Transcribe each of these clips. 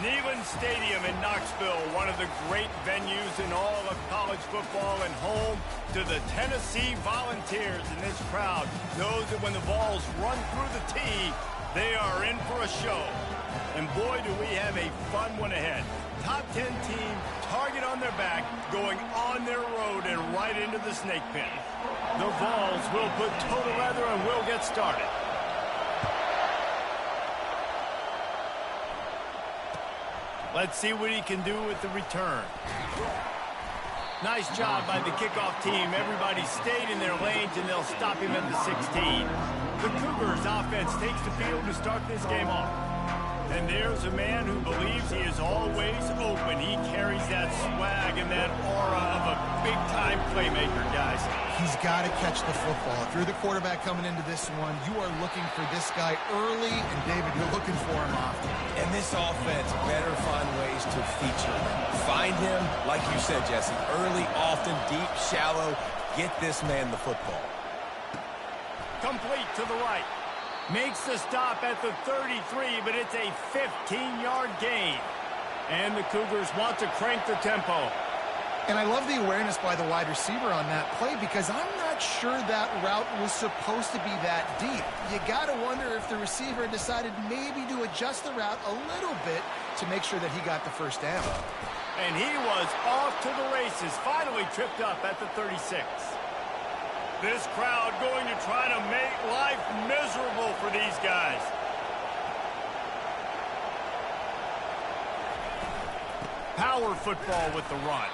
Neyland Stadium in Knoxville, one of the great venues in all of college football and home to the Tennessee Volunteers. And this crowd knows that when the balls run through the tee, they are in for a show. And boy, do we have a fun one ahead. Top 10 team, target on their back, going on their road and right into the snake pit. The Vols will put total leather and we'll get started. Let's see what he can do with the return. Nice job by the kickoff team. Everybody stayed in their lanes, and they'll stop him at the 16. The Cougars offense takes the field to start this game off. And there's a man who believes he is always open. He carries that swag and that aura of a big-time playmaker, guys. He's got to catch the football. If you're the quarterback coming into this one, you are looking for this guy early, and David, you're looking for him often. And this offense better find ways to feature him. Find him, like you said, Jesse, early, often, deep, shallow. Get this man the football. Complete to the right. Makes the stop at the 33, but it's a 15-yard gain. And the Cougars want to crank the tempo. And I love the awareness by the wide receiver on that play because I'm not sure that route was supposed to be that deep. You got to wonder if the receiver decided maybe to adjust the route a little bit to make sure that he got the first down. And he was off to the races, finally tripped up at the 36. This crowd going to try to make life miserable for these guys. Power football with the run.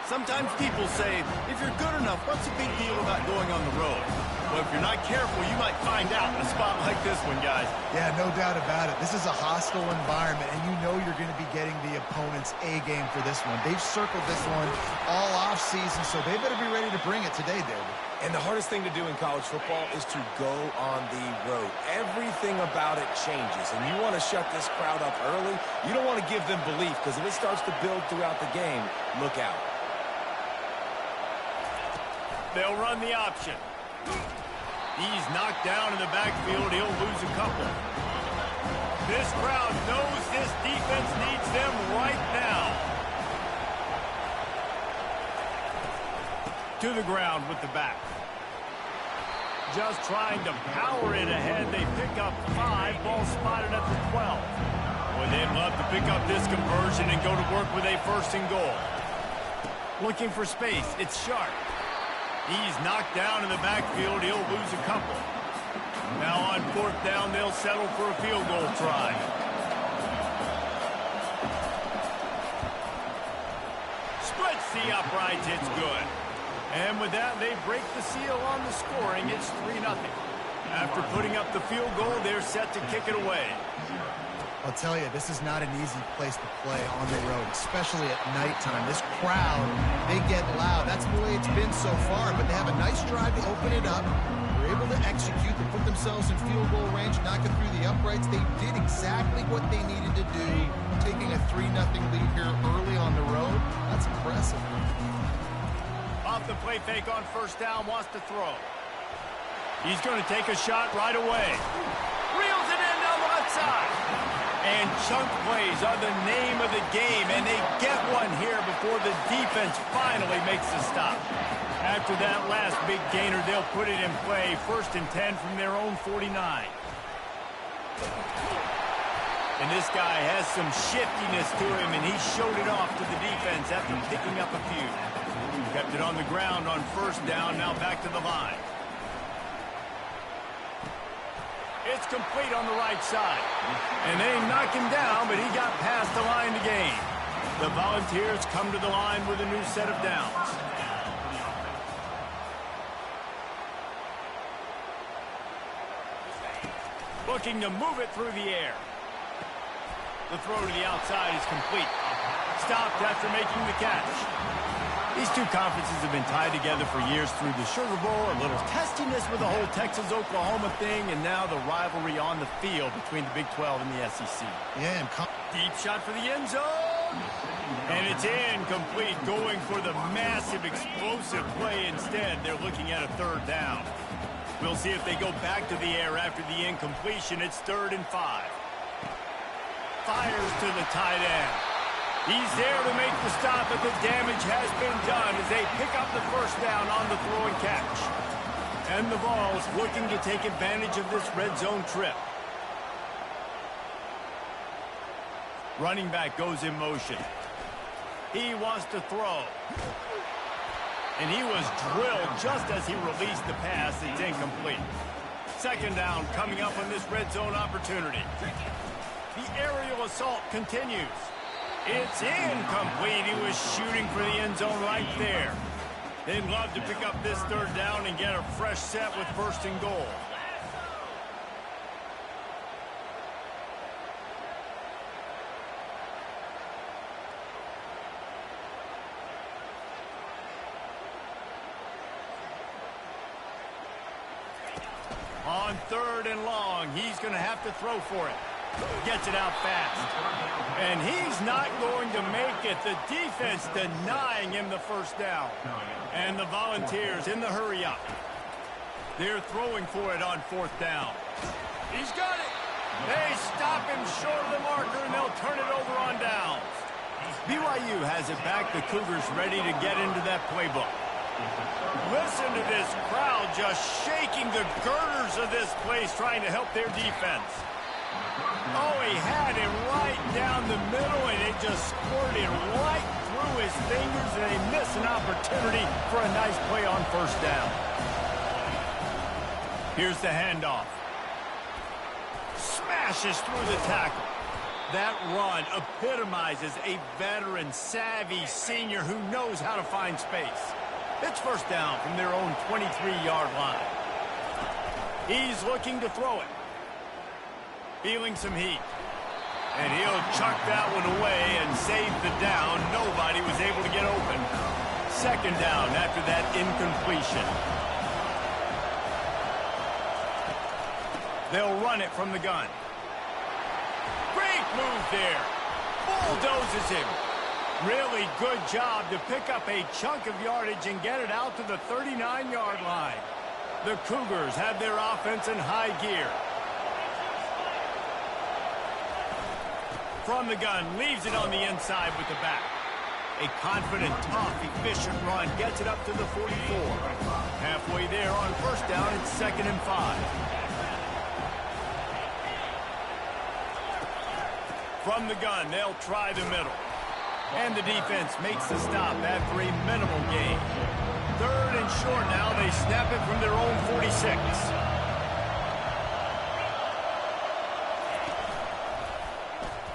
Sometimes people say, if you're good enough, what's the big deal about going on the road? Well, if you're not careful, you might find out in a spot like this one, guys. Yeah, no doubt about it. This is a hostile environment, and you know you're going to be getting the opponent's A-game for this one. They've circled this one all off-season, so they better be ready to bring it today, David. And the hardest thing to do in college football is to go on the road. Everything about it changes, and you want to shut this crowd up early. You don't want to give them belief, because if it starts to build throughout the game, look out. They'll run the option. He's knocked down in the backfield. He'll lose a couple. This crowd knows this defense needs them right now. To the ground with the back. Just trying to power it ahead. They pick up 5. Ball spotted at the 12. Boy, they'd love to pick up this conversion and go to work with a 1st and goal. Looking for space. It's Sharp. He's knocked down in the backfield. He'll lose a couple. Now on 4th down, they'll settle for a field goal try. Splits the uprights. It's good. And with that, they break the seal on the scoring. It's 3-0. After putting up the field goal, they're set to kick it away. I'll tell you, this is not an easy place to play on the road, especially at nighttime. This crowd, they get loud. That's the way it's been so far, but they have a nice drive to open it up. They're able to execute, to put themselves in field goal range, knock it through the uprights. They did exactly what they needed to do, taking a 3-0 lead here early on the road. That's impressive. Off the play fake on 1st down, wants to throw. He's going to take a shot right away. Reels it in down the left side. And chunk plays are the name of the game, and they get one here before the defense finally makes the stop. After that last big gainer, they'll put it in play. 1st and 10 from their own 49. And this guy has some shiftiness to him, and he showed it off to the defense after picking up a few. Kept it on the ground on 1st down, now back to the line. It's complete on the right side. And they knock him down, but he got past the line to gain. The Volunteers come to the line with a new set of downs. Looking to move it through the air. The throw to the outside is complete. Stopped after making the catch. These two conferences have been tied together for years through the Sugar Bowl, a little testiness with the whole Texas-Oklahoma thing, and now the rivalry on the field between the Big 12 and the SEC. Yeah, and deep shot for the end zone. And it's incomplete, going for the massive explosive play instead. They're looking at a 3rd down. We'll see if they go back to the air after the incompletion. It's 3rd and 5. fires to the tight end. He's there to make the stop, but the damage has been done as they pick up the first down on the throw and catch. And the Vols looking to take advantage of this red zone trip. Running back goes in motion. He wants to throw. And he was drilled just as he released the pass. It's incomplete. Second down coming up on this red zone opportunity. The aerial assault continues. It's incomplete. He was shooting for the end zone right there. They'd love to pick up this third down and get a fresh set with first and goal. On third and long, he's going to have to throw for it. Gets it out fast. And he's not going to make it. The defense denying him the first down. And the Volunteers in the hurry-up. They're throwing for it on fourth down. He's got it. They stop him short of the marker, and they'll turn it over on downs. BYU has it back. The Cougars ready to get into that playbook. Listen to this crowd just shaking the girders of this place, trying to help their defense. Oh, he had it right down the middle, and it just squirted right through his fingers, and they miss an opportunity for a nice play on first down. Here's the handoff. Smashes through the tackle. That run epitomizes a veteran, savvy senior who knows how to find space. It's first down from their own 23-yard line. He's looking to throw it. Feeling some heat. And he'll chuck that one away and save the down. Nobody was able to get open. Second down after that incompletion. They'll run it from the gun. Great move there. Bulldozes him. Really good job to pick up a chunk of yardage and get it out to the 39-yard line. The Cougars have their offense in high gear. From the gun, leaves it on the inside with the back. A confident, tough, efficient run gets it up to the 44. Halfway there on first down, it's 2nd and 5. From the gun, they'll try the middle. And the defense makes the stop after a minimal gain. 3rd and short now. They snap it from their own 46.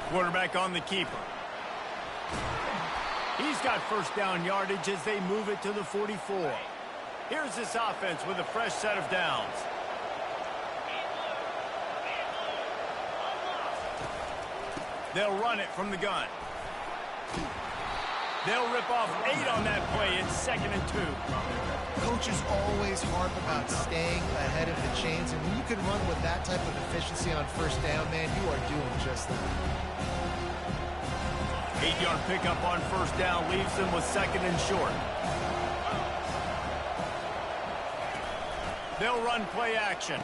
Quarterback on the keeper. He's got first down yardage as they move it to the 44. Here's this offense with a fresh set of downs. They'll run it from the gun. They'll rip off 8 on that play. It's 2nd and 2. Coaches always harp about staying ahead of the chains, and when you can run with that type of efficiency on first down, man, you are doing just that. 8-yard pickup on first down leaves them with 2nd and short. They'll run play action.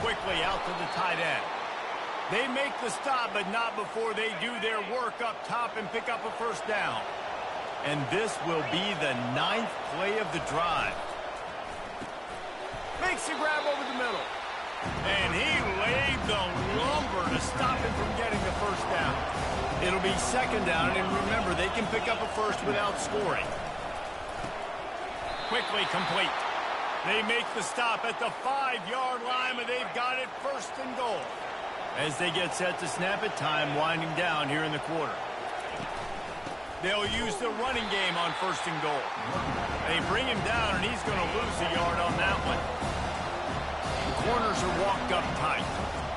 Quickly out to the tight end. They make the stop, but not before they do their work up top and pick up a first down. And this will be the 9th play of the drive. Makes the grab over the middle. And he laid the lumber to stop him from getting the first down. It'll be 2nd down, and remember, they can pick up a first without scoring. Quickly complete. They make the stop at the 5-yard line, but they've got it 1st and goal. As they get set to snap it, time winding down here in the quarter. They'll use the running game on 1st and goal. They bring him down, and he's going to lose a yard on that one. The corners are walked up tight.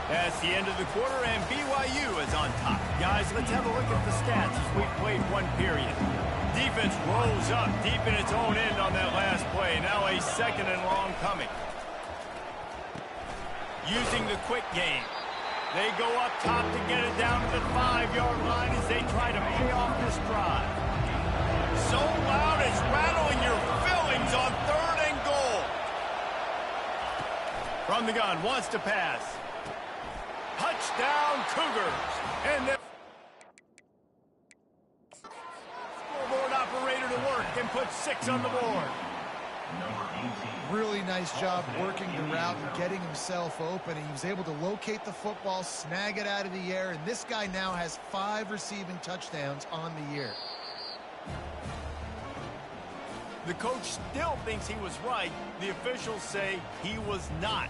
That's the end of the quarter, and BYU is on top. Guys, let's have a look at the stats as we've played one period. Defense rose up deep in its own end on that last play. Now a 2nd and long coming. Using the quick game. They go up top to get it down to the 5-yard line as they try to pay off this drive. So loud it's rattling your fillings on 3rd and goal. From the gun, wants to pass. Touchdown Cougars. And 6 on the board. Really nice job working the route and getting himself open. He was able to locate the football, snag it out of the air, and this guy now has 5 receiving touchdowns on the year. The coach still thinks he was right. The officials say he was not.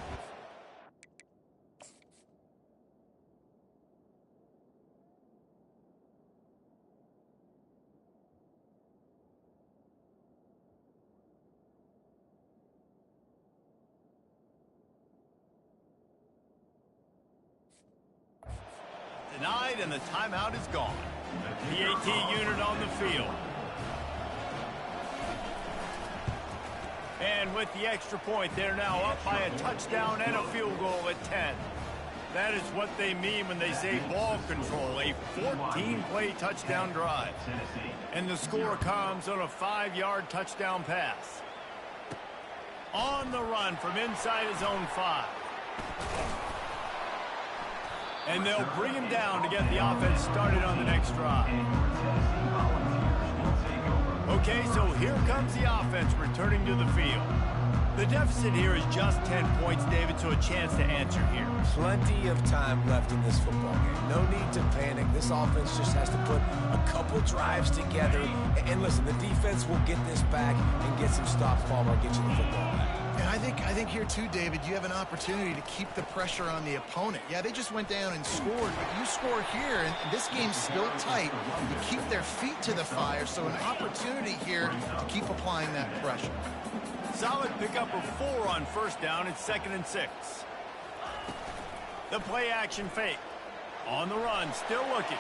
Denied, and the timeout is gone. The AT unit on the field. And with the extra point, they're now up by a touchdown and a field goal at 10. That is what they mean when they say ball control, a 14-play touchdown drive. And the score comes on a 5-yard touchdown pass. On the run from inside his own 5. And they'll bring him down to get the offense started on the next drive. Okay, so here comes the offense returning to the field. The deficit here is just 10 points, David, so a chance to answer here. Plenty of time left in this football game. No need to panic. This offense just has to put a couple drives together. And listen, the defense will get this back and get some stops, Palmer, get you the football back. And I think here too, David, you have an opportunity to keep the pressure on the opponent. Yeah, they just went down and scored, but you score here, and this game's still tight. You keep their feet to the fire, so an opportunity here to keep applying that pressure. Solid pickup of 4 on first down. It's 2nd and 6. The play action fake. On the run, still looking.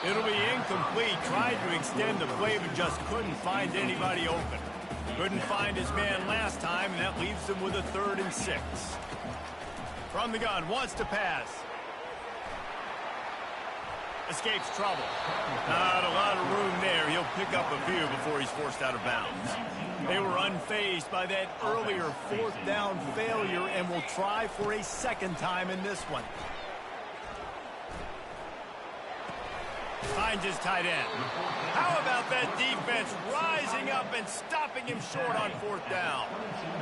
It'll be incomplete. Tried to extend the play, but just couldn't find anybody open. Couldn't find his man last time, and that leaves him with a 3rd and 6. From the gun, wants to pass. Escapes trouble. Not a lot of room there. He'll pick up a few before he's forced out of bounds. They were unfazed by that earlier 4th down failure and will try for a 2nd time in this one. Finds his tight end. How about that defense rising up and stopping him short on 4th down?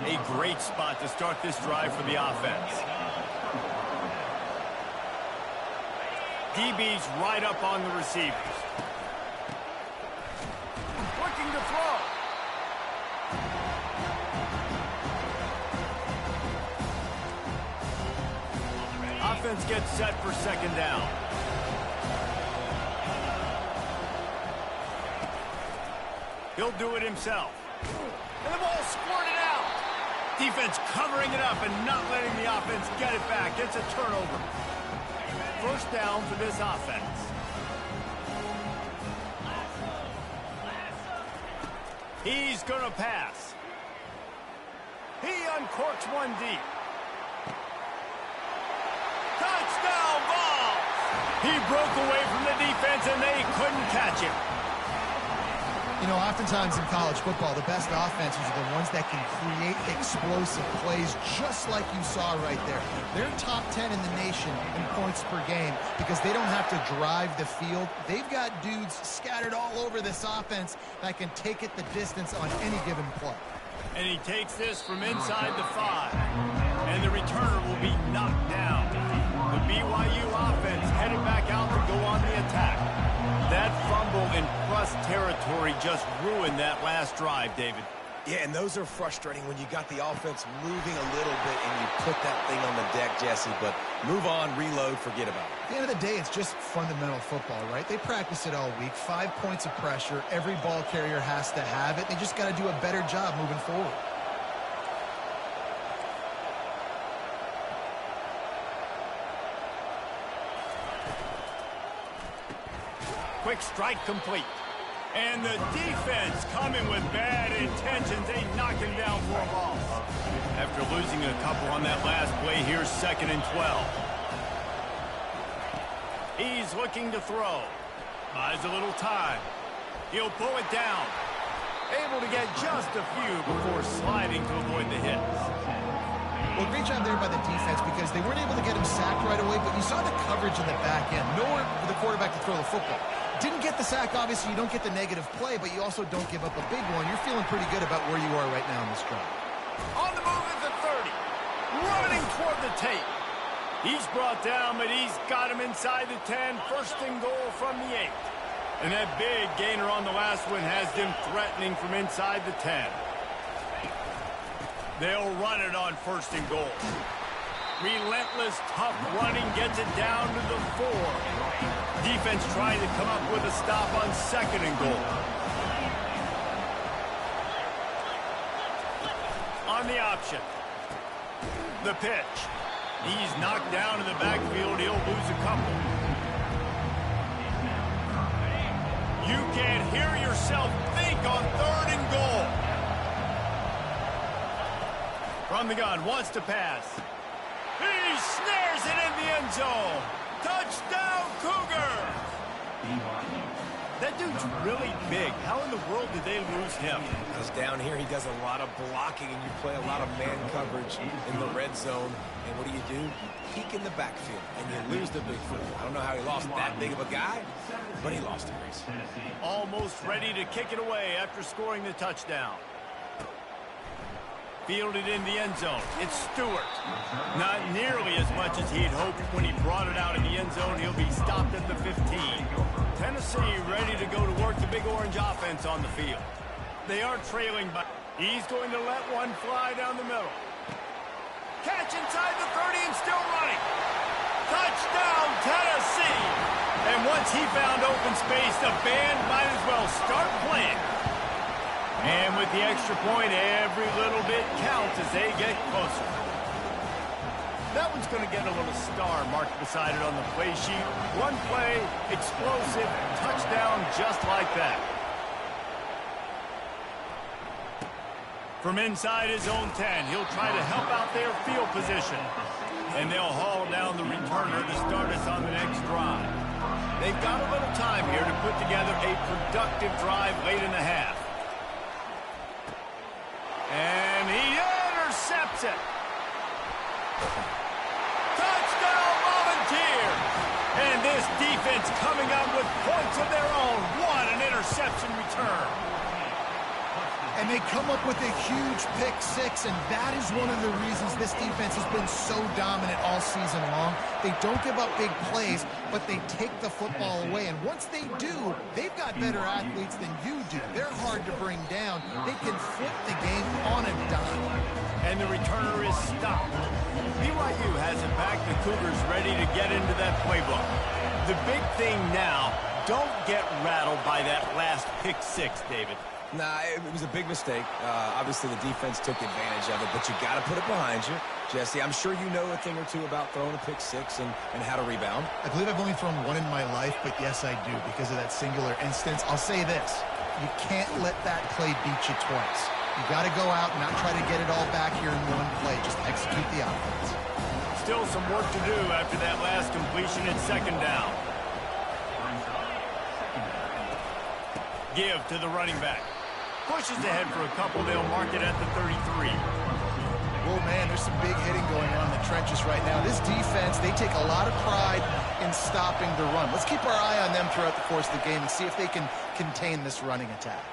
A great spot to start this drive for the offense. DB's right up on the receivers. Looking to throw. Offense gets set for 2nd down. He'll do it himself. And the ball squirted out. Defense covering it up and not letting the offense get it back. It's a turnover. 1st down for this offense. He's going to pass. He uncorks one deep. Touchdown ball! He broke away from the defense and they couldn't catch him. You know, oftentimes in college football, the best offenses are the ones that can create explosive plays just like you saw right there. They're top 10 in the nation in points per game because they don't have to drive the field. They've got dudes scattered all over this offense that can take it the distance on any given play. And he takes this from inside the 5. And the returner will be knocked down. The BYU offense headed back out to go on the attack. That fumble in plus territory just ruined that last drive, David. Yeah, and those are frustrating when you got the offense moving a little bit and you put that thing on the deck, Jesse. But move on, reload, forget about it. At the end of the day, it's just fundamental football, right? They practice it all week. 5 points of pressure. Every ball carrier has to have it. They just got to do a better job moving forward. Quick strike complete. And the defense coming with bad intentions. They knock him down for a loss. After losing a couple on that last play, here's 2nd and 12. He's looking to throw. Buys a little time. He'll pull it down. Able to get just a few before sliding to avoid the hits. Well, great job there by the defense because they weren't able to get him sacked right away, but you saw the coverage in the back end. Nowhere for the quarterback to throw the football. Didn't get the sack, obviously. You don't get the negative play, but you also don't give up a big one. You're feeling pretty good about where you are right now in this drive. On the move at the 30. Running toward the tape. He's brought down, but he's got him inside the 10. First and goal from the 8. And that big gainer on the last one has them threatening from inside the 10. They'll run it on first and goal. Relentless, tough running gets it down to the 4. Defense trying to come up with a stop on second and goal. On the option. The pitch. He's knocked down in the backfield. He'll lose a couple. You can't hear yourself think on third and goal. From the gun, wants to pass. He snares it in the end zone. Touchdown, Cougar! That dude's really big. How in the world did they lose him? Because down here, he does a lot of blocking, and you play a lot of man coverage in the red zone. And what do? You peek in the backfield, and you lose the big football. I don't know how he lost that big of a guy, but he lost a race. Almost ready to kick it away after scoring the touchdown. Fielded in the end zone. It's Stewart. Not nearly as much as he had hoped when he brought it out in the end zone. He'll be stopped at the 15. Tennessee ready to go to work the big orange offense on the field. They are trailing by. He's going to let one fly down the middle. Catch inside the 30 and still running. Touchdown, Tennessee. And once he found open space, the band might as well start playing. And with the extra point, every little bit counts as they get closer. That one's going to get a little star marked beside it on the play sheet. One play, explosive, touchdown just like that. From inside his own 10, he'll try to help out their field position. And they'll haul down the returner to start us on the next drive. They've got a little time here to put together a productive drive late in the half. And he intercepts it. Touchdown, Volunteers! And this defense coming up with points of their own. What an interception return. And they come up with a huge pick 6, and that is one of the reasons this defense has been so dominant all season long. They don't give up big plays, but they take the football away. And once they do, they've got better athletes than you do. They're hard to bring down. They can flip the game on a dime. And the returner is stopped. BYU has it back. The Cougars ready to get into that playbook. The big thing now, don't get rattled by that last pick 6, David. Nah, it was a big mistake. Obviously, the defense took advantage of it, but you got to put it behind you. Jesse, I'm sure you know a thing or two about throwing a pick 6 and how to rebound. I believe I've only thrown one in my life, but yes, I do, because of that singular instance. I'll say this. You can't let that play beat you twice. You got to go out and not try to get it all back here in one play. Just execute the offense. Still some work to do after that last completion at second down. Give to the running back. Pushes ahead for a couple. They'll mark it at the 33. Oh, man, there's some big hitting going on in the trenches right now. This defense, they take a lot of pride in stopping the run. Let's keep our eye on them throughout the course of the game and see if they can contain this running attack.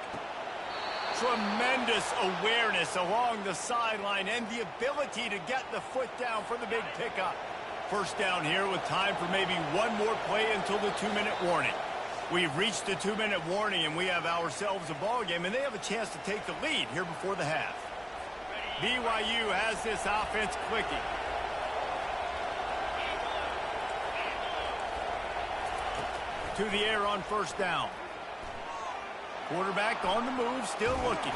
Tremendous awareness along the sideline and the ability to get the foot down for the big pickup. First down here with time for maybe one more play until the 2-minute warning. We've reached the 2-minute warning, and we have ourselves a ball game, and they have a chance to take the lead here before the half. BYU has this offense clicking. To the air on first down. Quarterback on the move, still looking.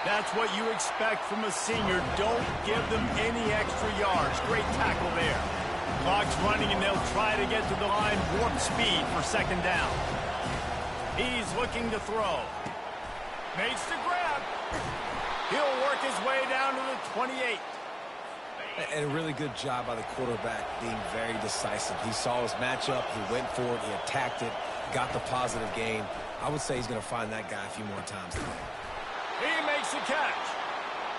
That's what you expect from a senior. Don't give them any extra yards. Great tackle there. Clock's running, and they'll try to get to the line warp speed for second down. He's looking to throw. Makes the grab. He'll work his way down to the 28. And a really good job by the quarterback being very decisive. He saw his matchup. He went for it. He attacked it. Got the positive gain. I would say he's going to find that guy a few more times today. He makes the catch.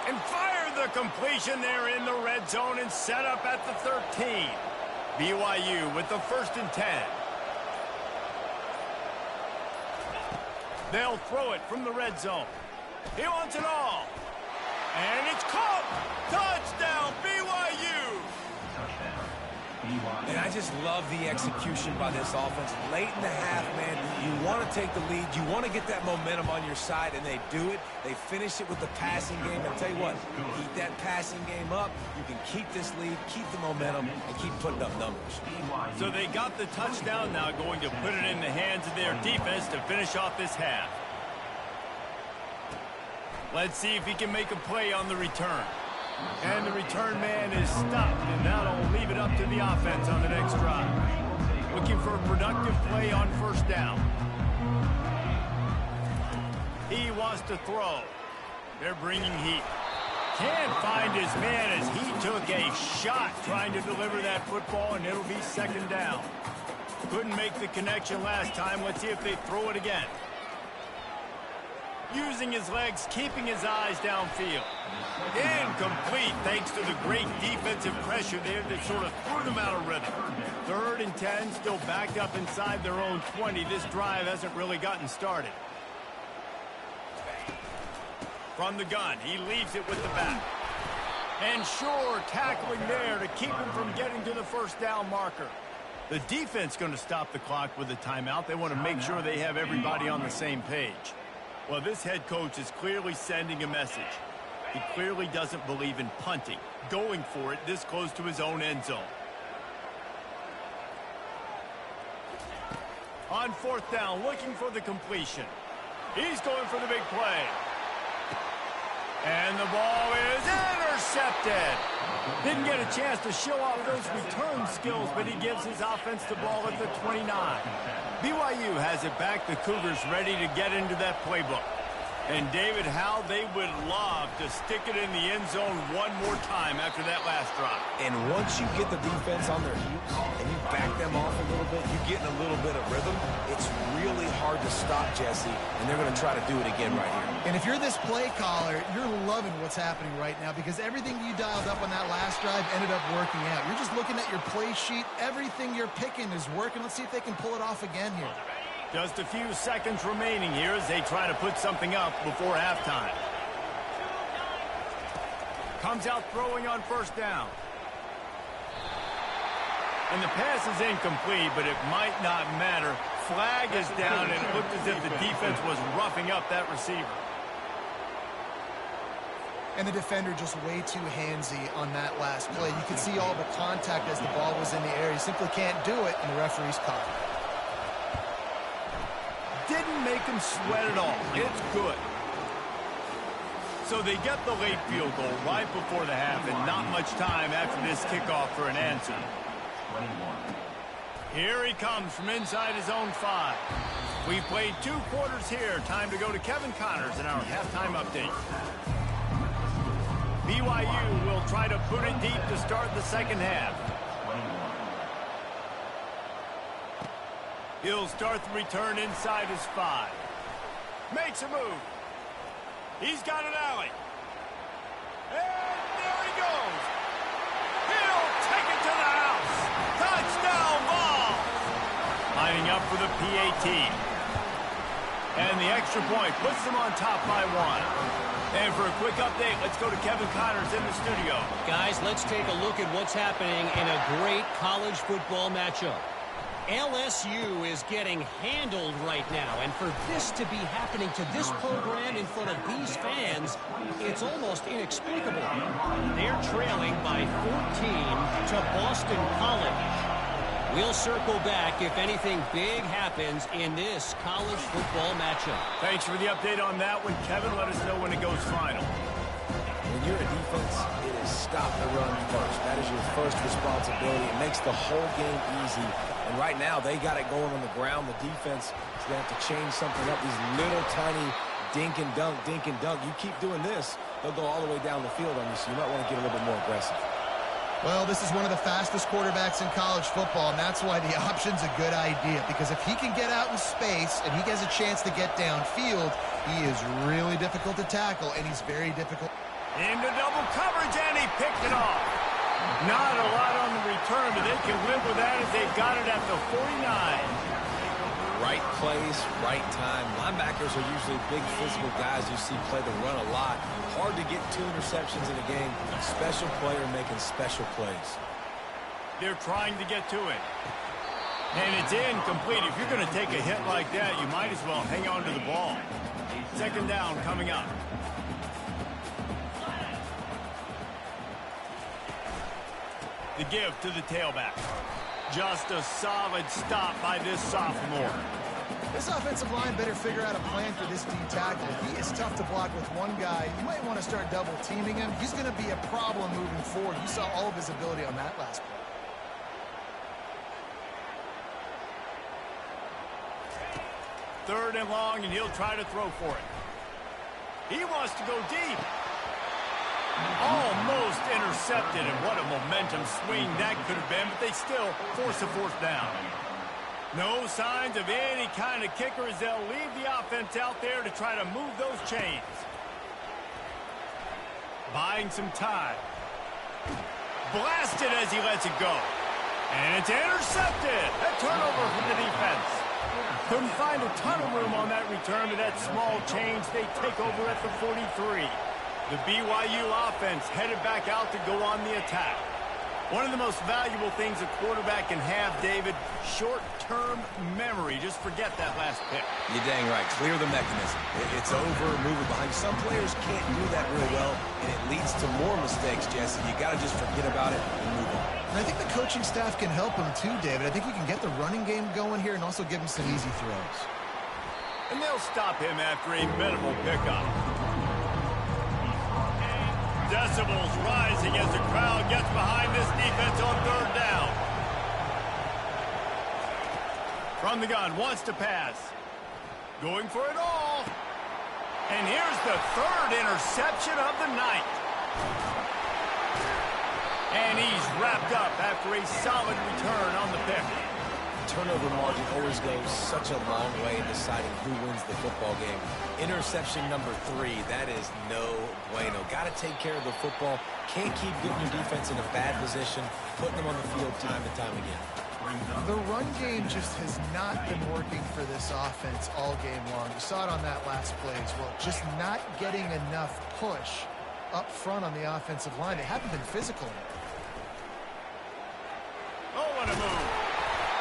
And fire the completion there in the red zone and set up at the 13. BYU with the 1st and 10. They'll throw it from the red zone. He wants it all. And it's caught. Touchdown, BYU. And I just love the execution by this offense. Late in the half, man, you want to take the lead. You want to get that momentum on your side, and they do it. They finish it with the passing game. I'll tell you what, keep that passing game up. You can keep this lead, keep the momentum, and keep putting up numbers. So they got the touchdown, now going to put it in the hands of their defense to finish off this half. Let's see if he can make a play on the return. And the return man is stopped, and that'll leave it up to the offense on the next drive. Looking for a productive play on first down. He wants to throw. They're bringing heat. Can't find his man as he took a shot trying to deliver that football, and it'll be second down. Couldn't make the connection last time. Let's see if they throw it again. Using his legs, keeping his eyes downfield. Incomplete thanks to the great defensive pressure there that sort of threw them out of rhythm. 3rd and 10, still backed up inside their own 20. This drive hasn't really gotten started. From the gun, he leaves it with the back. And sure, tackling there to keep him from getting to the first down marker. The defense going to stop the clock with a timeout. They want to make sure they have everybody on the same page. Well, this head coach is clearly sending a message. He clearly doesn't believe in punting, going for it this close to his own end zone. On 4th down, looking for the completion. He's going for the big play. And the ball is intercepted. Didn't get a chance to show off those return skills, but he gives his offense the ball at the 29. BYU has it back. The Cougars ready to get into that playbook. And, David, how they would love to stick it in the end zone one more time after that last drive. And once you get the defense on their heels and you back them off a little bit, you get in a little bit of rhythm, it's really hard to stop, Jesse, and they're going to try to do it again right here. And if you're this play caller, you're loving what's happening right now because everything you dialed up on that last drive ended up working out. You're just looking at your play sheet. Everything you're picking is working. Let's see if they can pull it off again here. Just a few seconds remaining here as they try to put something up before halftime. Comes out throwing on first down. And the pass is incomplete, but it might not matter. Flag is down, and it looked as if the defense was roughing up that receiver. And the defender just way too handsy on that last play. You could see all the contact as the ball was in the air. He simply can't do it, and the referee's caught it. Didn't make him sweat at all. It's good. So they get the late field goal right before the half, and not much time after this kickoff for an answer. Here he comes from inside his own 5. We've played 2 quarters here. Time to go to Kevin Connors in our halftime update. BYU will try to put it deep to start the second half. He'll start the return inside his 5. Makes a move. He's got an alley. And there he goes. He'll take it to the house. Touchdown ball. Lining up for the PAT. And the extra point puts them on top by 1. And for a quick update, let's go to Kevin Connors in the studio. Guys, let's take a look at what's happening in a great college football matchup. LSU is getting handled right now, and for this to be happening to this program in front of these fans, it's almost inexplicable. They're trailing by 14 to Boston College. We'll circle back if anything big happens in this college football matchup. Thanks for the update on that one, Kevin. Let us know when it goes final. When you're a defense, it is stop the run first. That is your first responsibility. It makes the whole game easy. And right now, they got it going on the ground. The defense is going to have to change something up. These little tiny dink and dunk, dink and dunk. You keep doing this, they'll go all the way down the field on you, so you might want to get a little bit more aggressive. Well, this is one of the fastest quarterbacks in college football, and that's why the option's a good idea. Because if he can get out in space and he has a chance to get downfield, he is really difficult to tackle, and he's very difficult. Into double coverage, and he picked it off. Not a lot on the return, but they can live with that as they've got it at the 49. Right place, right time. Linebackers are usually big physical guys you see play the run a lot. Hard to get 2 interceptions in a game. Special player making special plays. They're trying to get to it. And it's incomplete. If you're going to take a hit like that, you might as well hang on to the ball. Second down coming up. The give to the tailback. Just a solid stop by this sophomore. This offensive line better figure out a plan for this D tackle. He is tough to block with one guy. You might want to start double teaming him. He's going to be a problem moving forward. You saw all of his ability on that last play. Third and long, and he'll try to throw for it. He wants to go deep. Almost intercepted, and what a momentum swing that could have been, but they still force a fourth down. No signs of any kind of kicker as they'll leave the offense out there to try to move those chains. Buying some time. Blasted as he lets it go. And it's intercepted. A turnover from the defense. Couldn't find a ton of room on that return, but that small change, they take over at the 43. The BYU offense headed back out to go on the attack. One of the most valuable things a quarterback can have, David, short-term memory. Just forget that last pick. You're dang right. Clear the mechanism. It's over, move it behind. Some players can't do that real well, and it leads to more mistakes, Jesse. You got to just forget about it and move on. And I think the coaching staff can help him too, David. I think you can get the running game going here and also give him some easy throws. And they'll stop him after a minimal pickup. Decibels rising as the crowd gets behind this defense on third down. From the gun, wants to pass. Going for it all. And here's the third interception of the night. And he's wrapped up after a solid return on the pick. Turnover margin always goes such a long way in deciding who wins the football game. Interception number 3, that is no bueno. Got to take care of the football. Can't keep getting your defense in a bad position, putting them on the field time and time again. The run game just has not been working for this offense all game long. You saw it on that last play as well. Just not getting enough push up front on the offensive line. They haven't been physical. Oh, what a move.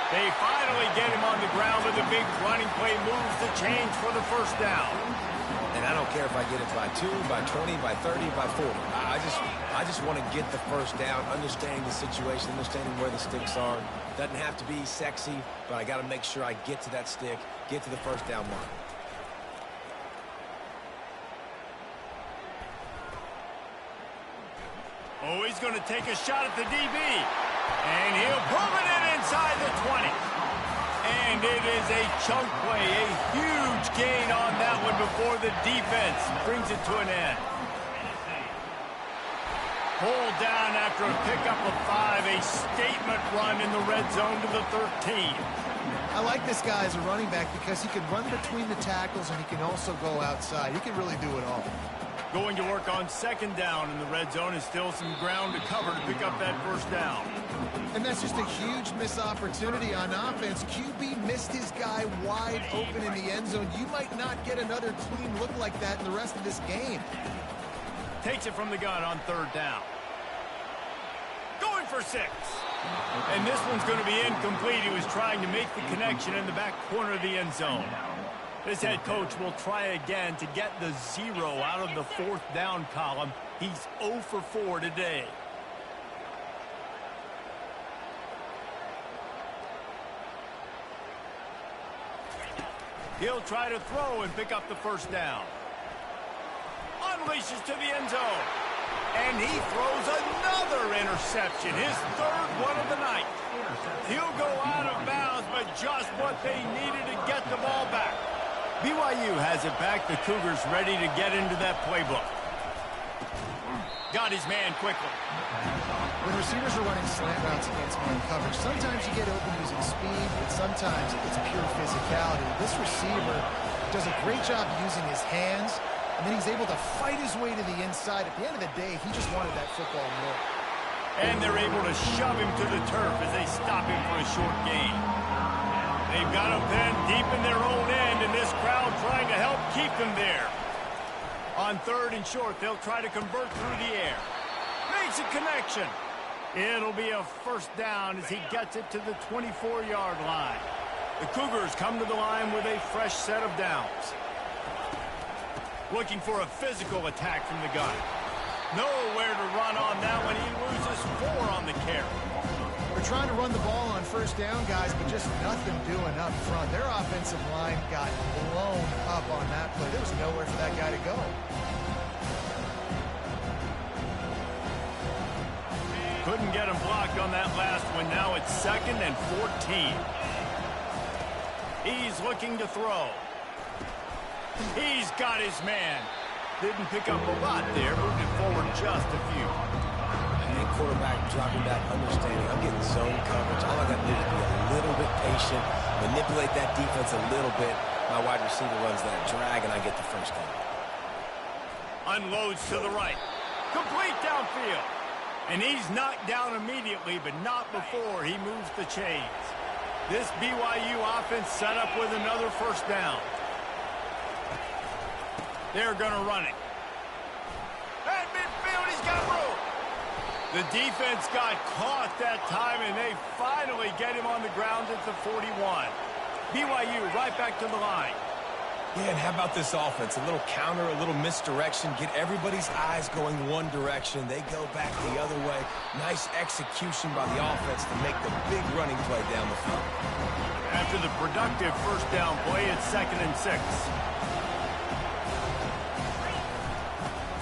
They finally get him on the ground with a big running play, moves the change for the first down. And I don't care if I get it by 2, by 20, by 30, by 40. I just want to get the first down, understanding the situation, understanding where the sticks are. Doesn't have to be sexy, but I got to make sure I get to that stick, get to the first down mark. Oh, he's going to take a shot at the DB. And he'll boom it in inside the 20. And it is a chunk play, a huge gain on that one before the defense brings it to an end. Pulled down after a pickup of 5, a statement run in the red zone to the 13. I like this guy as a running back because he can run between the tackles and he can also go outside. He can really do it all. Going to work on second down in the red zone is still some ground to cover to pick up that first down. And that's just a huge missed opportunity on offense. QB missed his guy wide open in the end zone. You might not get another clean look like that in the rest of this game. Takes it from the gun on third down. Going for 6. And this one's going to be incomplete. He was trying to make the connection in the back corner of the end zone. This head coach will try again to get the 0 out of the fourth down column. He's 0 for 4 today. He'll try to throw and pick up the first down. Unleashes to the end zone. And he throws another interception, his third one of the night. He'll go out of bounds, but just what they needed to get the ball back. BYU has it back. The Cougars ready to get into that playbook. Got his man quickly. When receivers are running slant routes against man coverage, sometimes you get open using speed, but sometimes it's pure physicality. This receiver does a great job using his hands, and then he's able to fight his way to the inside. At the end of the day, he just wanted that football more. And they're able to shove him to the turf as they stop him for a short gain. They've got them pinned deep in their own end, and this crowd trying to help keep them there. On 3rd and short, they'll try to convert through the air. Makes a connection. It'll be a first down as he gets it to the 24-yard line. The Cougars come to the line with a fresh set of downs. Looking for a physical attack from the gun. Nowhere to run on that one. He loses 4 on the carry. They're trying to run the ball on first down, guys, but just nothing doing up front. Their offensive line got blown up on that play. There was nowhere for that guy to go. Couldn't get him blocked on that last one. Now it's 2nd and 14. He's looking to throw. He's got his man. Didn't pick up a lot there. Moved it forward just a few. And quarterback dropping back, understanding. I'm getting zone coverage. All I got to do is be a little bit patient, manipulate that defense a little bit. My wide receiver runs that drag, and I get the first down. Unloads to the right. Complete downfield. And he's knocked down immediately, but not before he moves the chains. This BYU offense set up with another first down. They're going to run it. At midfield, he's got room. The defense got caught that time, and they finally get him on the ground at the 41. BYU right back to the line. Yeah, and how about this offense? A little counter, a little misdirection. Get everybody's eyes going one direction. They go back the other way. Nice execution by the offense to make the big running play down the field. After the productive first down play, it's 2nd and 6.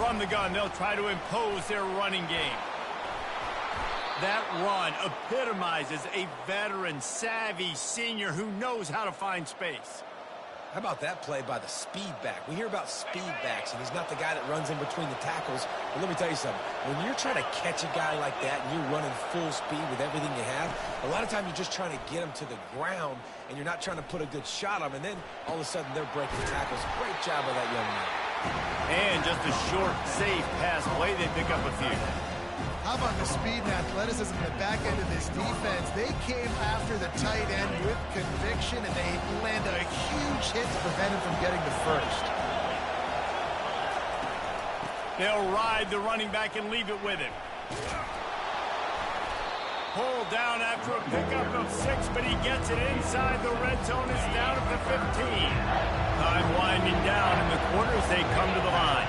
From the gun, they'll try to impose their running game. That run epitomizes a veteran, savvy senior who knows how to find space. How about that play by the speed back? We hear about speed backs, and he's not the guy that runs in between the tackles. But let me tell you something. When you're trying to catch a guy like that and you're running full speed with everything you have, a lot of times you're just trying to get him to the ground, and you're not trying to put a good shot on him, and then all of a sudden they're breaking tackles. Great job by that young man. And just a short, safe pass play. They pick up a few. How about the speed and athleticism in the back end of this defense? They came after the tight end with conviction, and they landed a huge hit to prevent him from getting the first. They'll ride the running back and leave it with him. Pulled down after a pickup of 6, but he gets it inside the red zone. It's down at the 15. Time winding down in the quarter as they come to the line.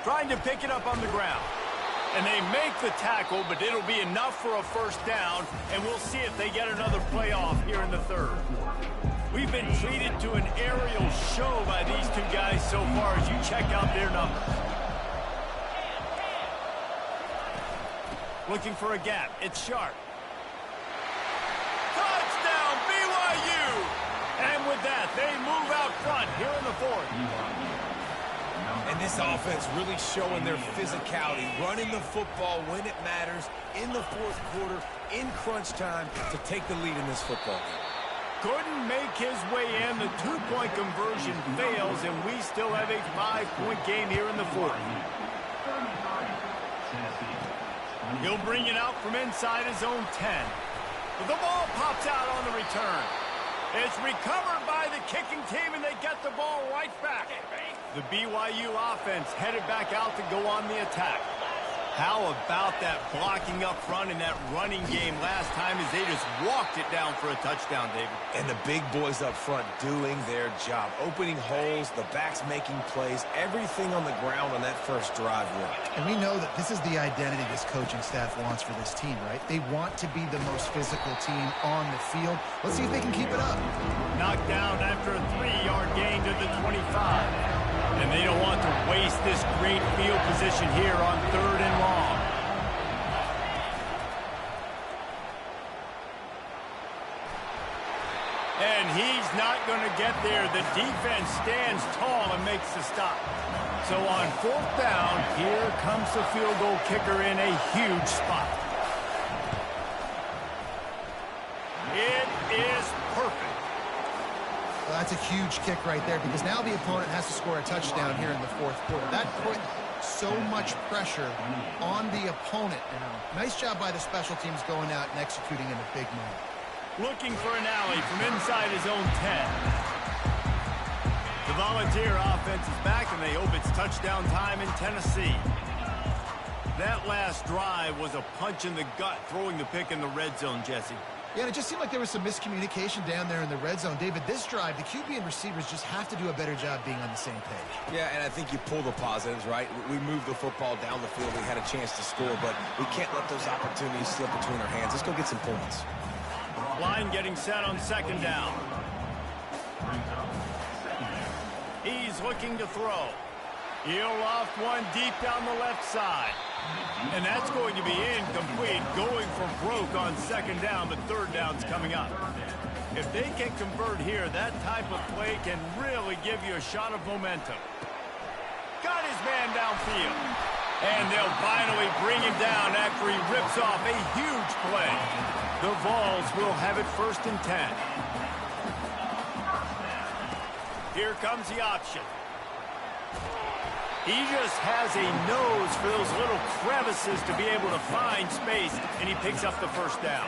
Trying to pick it up on the ground. And they make the tackle, but it'll be enough for a first down, and we'll see if they get another playoff here in the 3rd. We've been treated to an aerial show by these two guys so far as you check out their numbers. Looking for a gap. It's Sharp. Touchdown, BYU! And with that, they move out front here in the 4th. And this offense really showing their physicality, running the football when it matters, in the 4th quarter, in crunch time, to take the lead in this football game. Couldn't make his way in. The 2-point conversion fails, and we still have a 5-point game here in the 4th. He'll bring it out from inside his own 10. But the ball pops out on the return. It's recovered by the kicking team, and they get the ball right back. The BYU offense headed back out to go on the attack. How about that blocking up front and that running game last time as they just walked it down for a touchdown, David? And the big boys up front doing their job. Opening holes, the backs making plays, everything on the ground on that first drive worked. And we know that this is the identity this coaching staff wants for this team, right? They want to be the most physical team on the field. Let's see if they can keep it up. Knocked down after a 3-yard gain to the 25. And they don't want to waste this great field position here on 3rd and long. And he's not going to get there. The defense stands tall and makes the stop. So on 4th down, here comes the field goal kicker in a huge spot. It is perfect. Well, that's a huge kick right there because now the opponent has to score a touchdown here in the 4th quarter. That put so much pressure on the opponent now. Nice job by the special teams going out and executing in a big moment. Looking for an alley from inside his own 10. The Volunteer offense is back, and they hope it's touchdown time in Tennessee. That last drive was a punch in the gut, throwing the pick in the red zone, Jesse. Yeah, and it just seemed like there was some miscommunication down there in the red zone. David, this drive, the QB and receivers just have to do a better job being on the same page. Yeah, and I think you pull the positives, right? We moved the football down the field. We had a chance to score, but we can't let those opportunities slip between our hands. Let's go get some points. Line getting set on second down. He's looking to throw. He'll loft one deep down the left side. And that's going to be incomplete, going for broke on second down, but third down's coming up. If they can convert here, that type of play can really give you a shot of momentum. Got his man downfield. And they'll finally bring him down after he rips off a huge play. The Vols will have it 1st and 10. Here comes the option. He just has a nose for those little crevices to be able to find space, and he picks up the first down.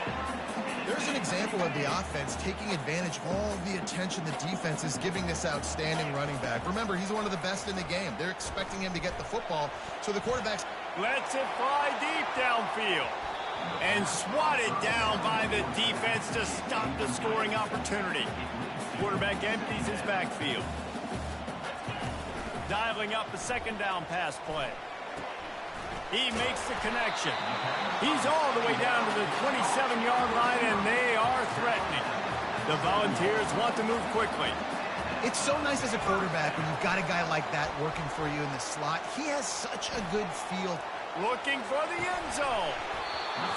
There's an example of the offense taking advantage of all the attention the defense is giving this outstanding running back. Remember, he's one of the best in the game. They're expecting him to get the football, so the quarterback's lets it fly deep downfield and swatted down by the defense to stop the scoring opportunity. Quarterback empties his backfield. Dialing up the second down pass play. He makes the connection. He's all the way down to the 27-yard line, and they are threatening. The Volunteers want to move quickly. It's so nice as a quarterback when you've got a guy like that working for you in the slot. He has such a good feel. Looking for the end zone.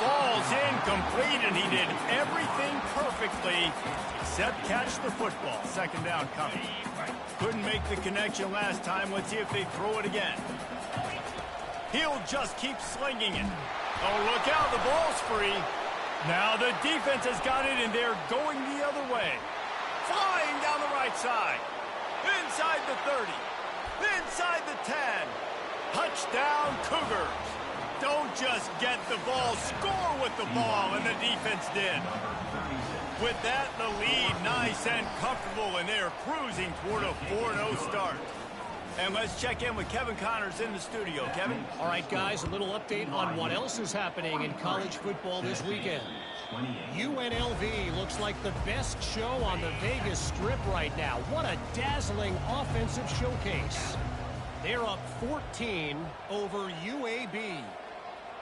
Falls incomplete, and he did everything perfectly except catch the football. Second down coming. Couldn't make the connection last time. Let's see if they throw it again. He'll just keep slinging it. Oh, look out. The ball's free. Now the defense has got it, and they're going the other way. Flying down the right side. Inside the 30. Inside the 10. Touchdown, Cougars. Don't just get the ball, score with the ball, and the defense did. With that, the lead nice and comfortable, and they're cruising toward a 4-0 start. And let's check in with Kevin Connors in the studio. Kevin? All right, guys, a little update on what else is happening in college football this weekend. UNLV looks like the best show on the Vegas Strip right now. What a dazzling offensive showcase. They're up 14 over UAB.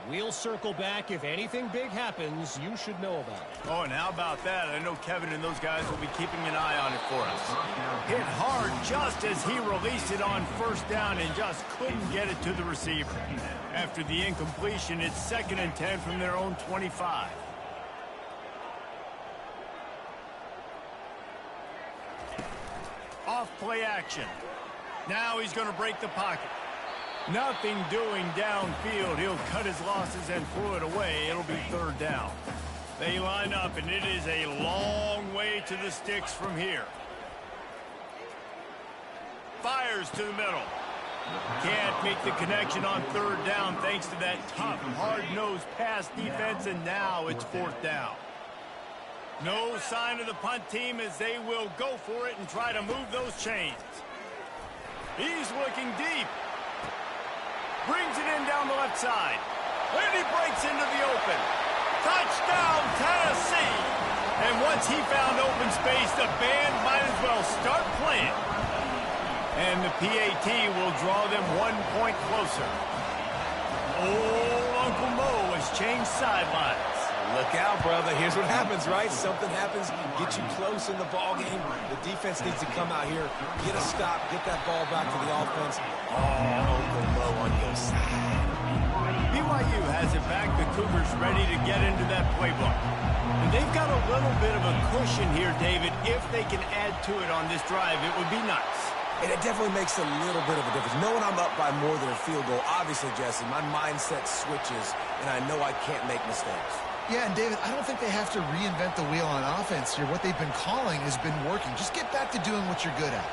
We'll circle back. If anything big happens, you should know about it. Oh, and how about that? I know Kevin and those guys will be keeping an eye on it for us. Hit hard just as he released it on first down and just couldn't get it to the receiver. After the incompletion, it's 2nd and 10 from their own 25. Off play action. Now he's going to break the pocket. Nothing doing downfield. He'll cut his losses and throw it away. It'll be 3rd down. They line up, and it is a long way to the sticks from here. Fires to the middle. Can't make the connection on 3rd down thanks to that tough, hard-nosed pass defense, and now it's 4th down. No sign of the punt team as they will go for it and try to move those chains. He's looking deep. Brings it in down the left side. And he breaks into the open. Touchdown, Tennessee! And once he found open space, the band might as well start playing. And the PAT will draw them 1 point closer. Old Uncle Mo has changed sidelines. Look out, brother. Here's what happens, right? Something happens, get you close in the ball game. The defense needs to come out here, get a stop, get that ball back to the offense. Oh, Uncle Mo on your side. BYU has it back. The Cougars ready to get into that playbook. And they've got a little bit of a cushion here, David. If they can add to it on this drive, it would be nice. And it definitely makes a little bit of a difference. Knowing I'm up by more than a field goal, obviously, Jesse, my mindset switches, and I know I can't make mistakes. Yeah, and David, I don't think they have to reinvent the wheel on offense here. What they've been calling has been working. Just get back to doing what you're good at.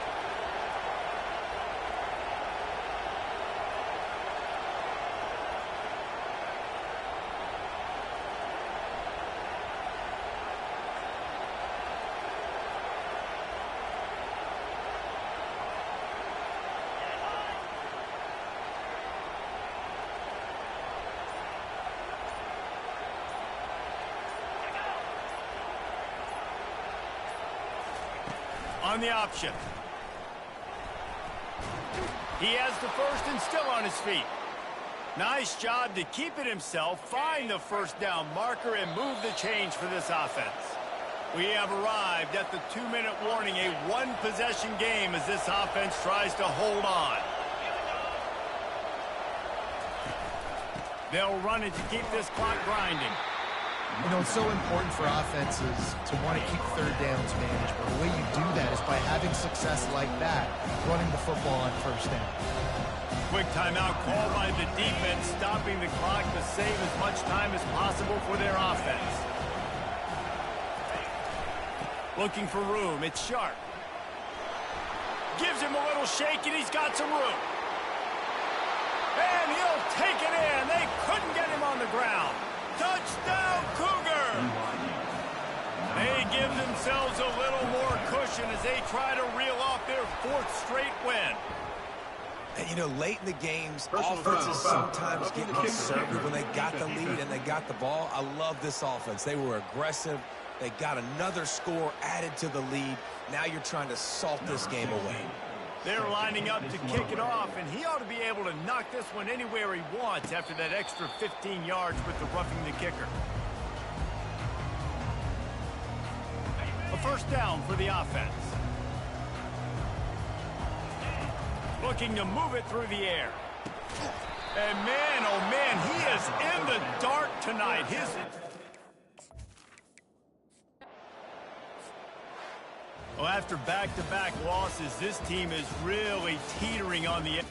on the option. He has the first and still on his feet. Nice job to keep it himself, find the first down marker, and move the change for this offense. We have arrived at the 2-minute warning, a one-possession game as this offense tries to hold on. They'll run it to keep this clock grinding. You know, it's so important for offenses to want to keep third downs manageable. The way you do that is by having success like that, running the football on first down. Quick timeout called by the defense, stopping the clock to save as much time as possible for their offense. Looking for room, it's Sharp. Gives him a little shake, and he's got some room. And he'll take it in. They couldn't get him on the ground. Touchdown, Cougar! They give themselves a little more cushion as they try to reel off their 4th straight win. And, you know, late in the games, offenses sometimes get conservative when they got the lead and they got the ball. I love this offense. They were aggressive. They got another score added to the lead. Now you're trying to salt this game away. They're lining up to kick it off, and he ought to be able to knock this one anywhere he wants after that extra 15 yards with the roughing the kicker. A first down for the offense. Looking to move it through the air. And man, oh man, he is in the dark tonight. Well, after back-to-back losses, this team is really teetering on the edge.